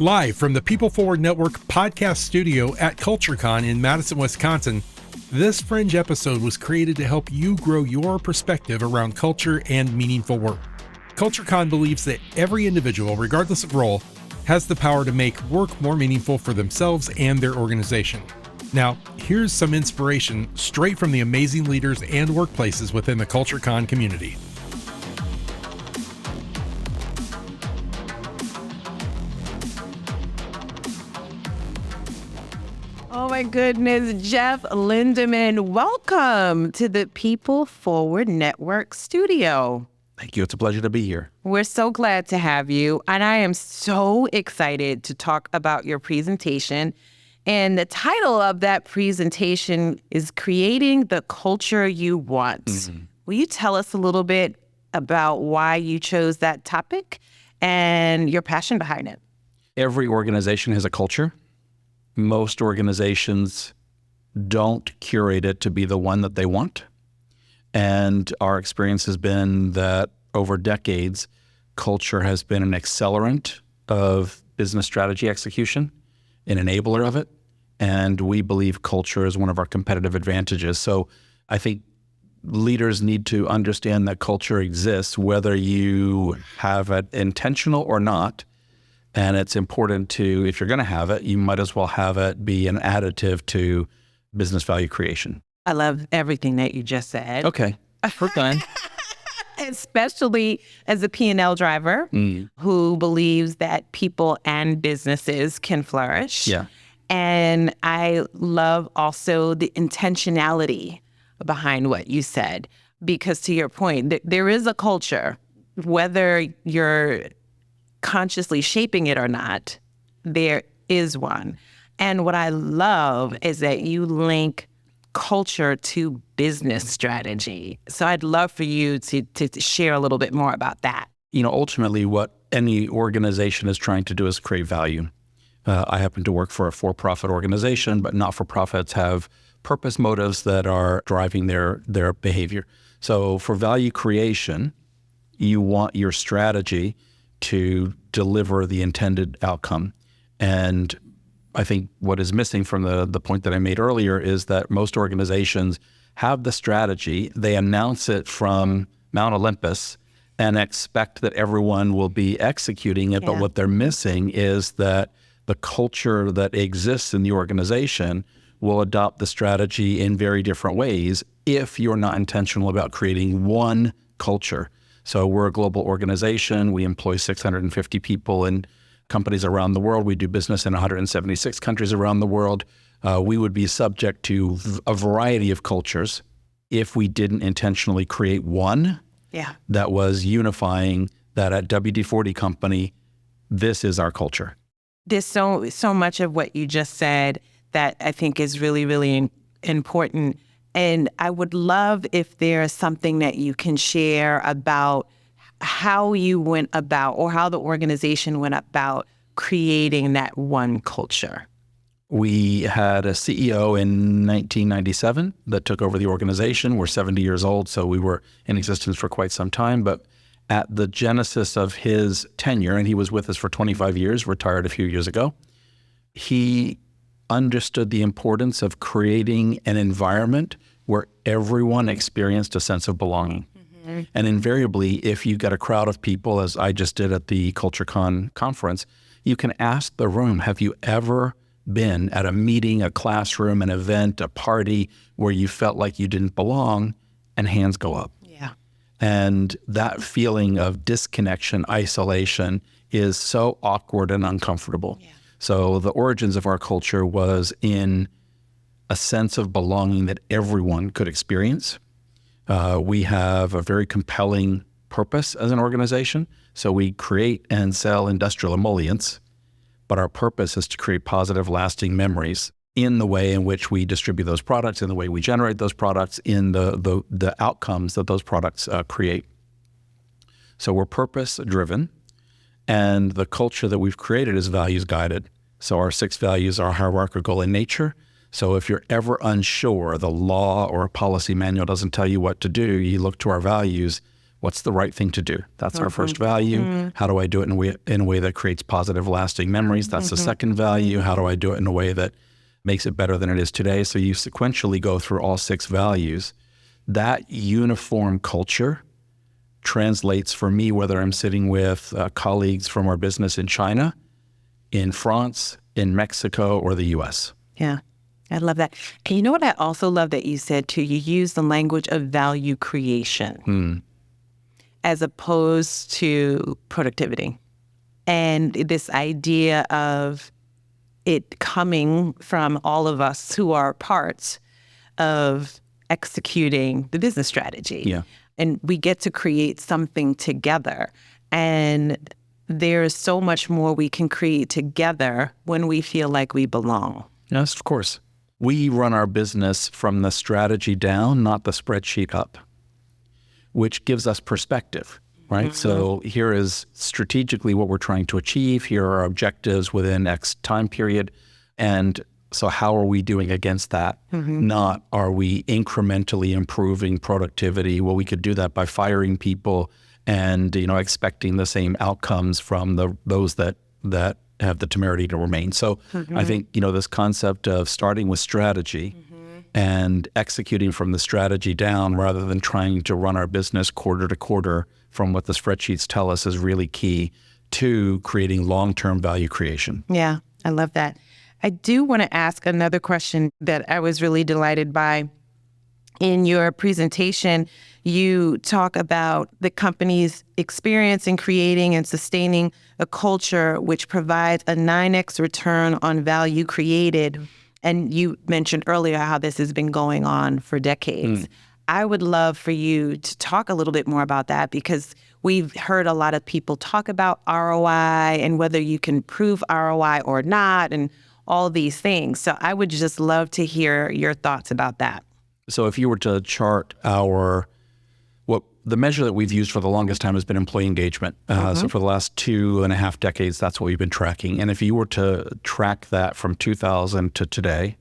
Live from the People Forward Network podcast studio at CultureCon in Madison, Wisconsin, this Fringe episode was created to help you grow your perspective around culture and meaningful work. CultureCon believes that every individual, regardless of role, has the power to make work more meaningful for themselves and their organization. Now, here's some inspiration straight from the amazing leaders and workplaces within the CultureCon community. Oh my goodness, Jeff Lindemann, welcome to the People Forward Network studio. Thank you. It's a pleasure to be here. We're so glad to have you, and I am so excited to talk about your presentation. And the title of that presentation is Creating the Culture You Want. Mm-hmm. Will you tell us a little bit about why you chose that topic and your passion behind it? Every organization has a culture. Most organizations don't curate it to be the one that they want. And our experience has been that over decades, culture has been an accelerant of business strategy execution, an enabler of it. And we believe culture is one of our competitive advantages. So I think leaders need to understand that culture exists, whether you have it intentional or not. And it's important to, if you're going to have it, you might as well have it be an additive to business value creation. I love everything that you just said. Okay, we're done. Especially as a P&L driver who believes that people and businesses can flourish. Yeah. And I love also the intentionality behind what you said, because to your point, there is a culture, whether you're consciously shaping it or not, there is one. And what I love is that you link culture to business strategy. So I'd love for you to share a little bit more about that. You know, ultimately what any organization is trying to do is create value. I happen to work for a for-profit organization, but not-for-profits have purpose motives that are driving their behavior. So for value creation, you want your strategy to deliver the intended outcome. And I think what is missing from the point that I made earlier is that most organizations have the strategy, they announce it from Mount Olympus and expect that everyone will be executing it. Yeah. But what they're missing is that the culture that exists in the organization will adopt the strategy in very different ways if you're not intentional about creating one culture. So we're a global organization. We employ 650 people in companies around the world. We do business in 176 countries around the world. We would be subject to a variety of cultures if we didn't intentionally create one that was unifying, that at WD-40 Company, this is our culture. There's so much of what you just said that I think is really, really important. And I would love if there's something that you can share about how you went about, or how the organization went about creating that one culture. We had a CEO in 1997 that took over the organization. We're 70 years old, so we were in existence for quite some time. But at the genesis of his tenure, and he was with us for 25 years, retired a few years ago, he understood the importance of creating an environment where everyone experienced a sense of belonging. Mm-hmm. And invariably, if you get a crowd of people, as I just did at the CultureCon conference, you can ask the room, have you ever been at a meeting, a classroom, an event, a party where you felt like you didn't belong? And hands go up. Yeah. And that feeling of disconnection, isolation is so awkward and uncomfortable. Yeah. So the origins of our culture was in a sense of belonging that everyone could experience. We have a very compelling purpose as an organization. So we create and sell industrial emollients, but our purpose is to create positive, lasting memories in the way in which we distribute those products, in the way we generate those products, in the outcomes that those products create. So we're purpose-driven, and the culture that we've created is values-guided. So our 6 values are hierarchical in nature. So if you're ever unsure, the law or a policy manual doesn't tell you what to do, you look to our values. what's the right thing to do? That's our first value. How do I do it in a way that creates positive, lasting memories? That's the second value. How do I do it in a way that makes it better than it is today? So you sequentially go through all 6 values. That uniform culture translates for me, whether I'm sitting with colleagues from our business in China, in France, in Mexico, or the US. Yeah, I love that. And you know what I also love that you said too? You use the language of value creation as opposed to productivity. And this idea of it coming from all of us who are parts of executing the business strategy. Yeah. And we get to create something together. And there's so much more we can create together when we feel like we belong. Yes, of course. We run our business from the strategy down, not the spreadsheet up, which gives us perspective, right? So here is strategically what we're trying to achieve. Here are our objectives within X time period. And so how are we doing against that? Not are we incrementally improving productivity? Well, we could do that by firing people and, expecting the same outcomes from those that have the temerity to remain. So I think, this concept of starting with strategy and executing from the strategy down rather than trying to run our business quarter to quarter from what the spreadsheets tell us is really key to creating long-term value creation. Yeah, I love that. I do want to ask another question that I was really delighted by. In your presentation, you talk about the company's experience in creating and sustaining a culture which provides a 9x return on value created. And you mentioned earlier how this has been going on for decades. I would love for you to talk a little bit more about that, because we've heard a lot of people talk about ROI and whether you can prove ROI or not and all these things. So I would just love to hear your thoughts about that. So if you were to chart the measure that we've used for the longest time has been employee engagement. So for the last 2.5 decades, that's what we've been tracking. And if you were to track that from 2000 to today,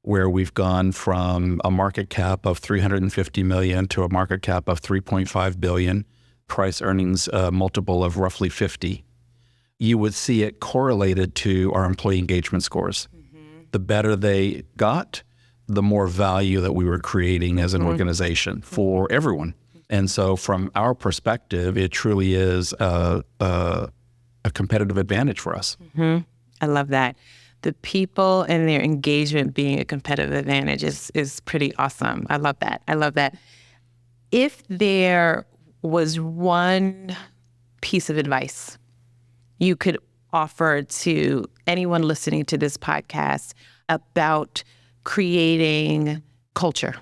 where we've gone from a market cap of 350 million to a market cap of 3.5 billion, price earnings multiple of roughly 50, you would see it correlated to our employee engagement scores. The better they got, the more value that we were creating as an organization for everyone. And so from our perspective, it truly is a competitive advantage for us. I love that. The people and their engagement being a competitive advantage is pretty awesome. I love that. I love that. If there was one piece of advice you could offer to anyone listening to this podcast about creating culture,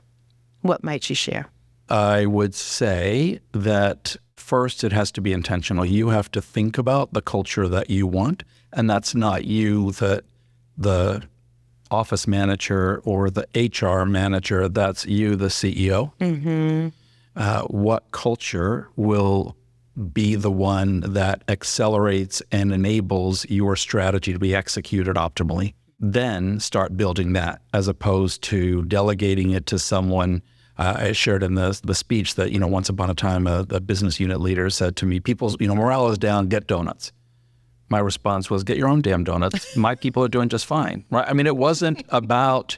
what might you share? I would say that first, it has to be intentional. You have to think about the culture that you want, and that's not you, the office manager or the HR manager. That's you, the CEO. What culture will be the one that accelerates and enables your strategy to be executed optimally? Then start building that, as opposed to delegating it to someone. I shared in the speech that, once upon a time, a business unit leader said to me, people's, morale is down, get donuts. My response was, get your own damn donuts. My people are doing just fine, right? I mean, it wasn't about,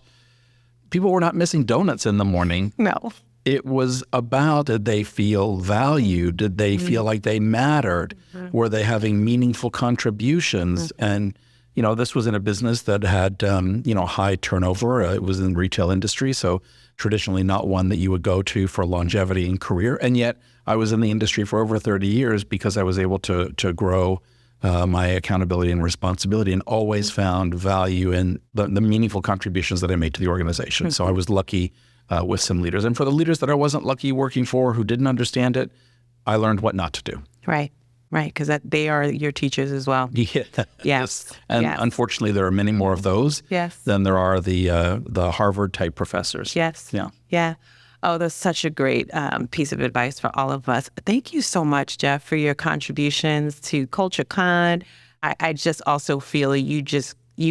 people were not missing donuts in the morning. No. It was about, did they feel valued? Did they feel like they mattered? Were they having meaningful contributions? And, this was in a business that had, high turnover. It was in the retail industry, so traditionally not one that you would go to for longevity in career. And yet I was in the industry for over 30 years because I was able to grow my accountability and responsibility, and always found value in the meaningful contributions that I made to the organization. So I was lucky with some leaders. And for the leaders that I wasn't lucky working for, who didn't understand it, I learned what not to do. Right. Because they are your teachers as well. Yeah. Yes. And unfortunately, there are many more of those than there are the Harvard-type professors. Yes. Yeah. Oh, that's such a great piece of advice for all of us. Thank you so much, Jeff, for your contributions to CultureCon. I just also feel you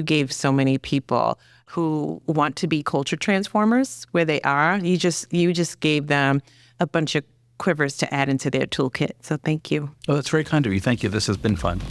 gave so many people who want to be culture transformers where they are. You just gave them a bunch of quivers to add into their toolkit. So thank you. Oh, that's very kind of you. Thank you. This has been fun.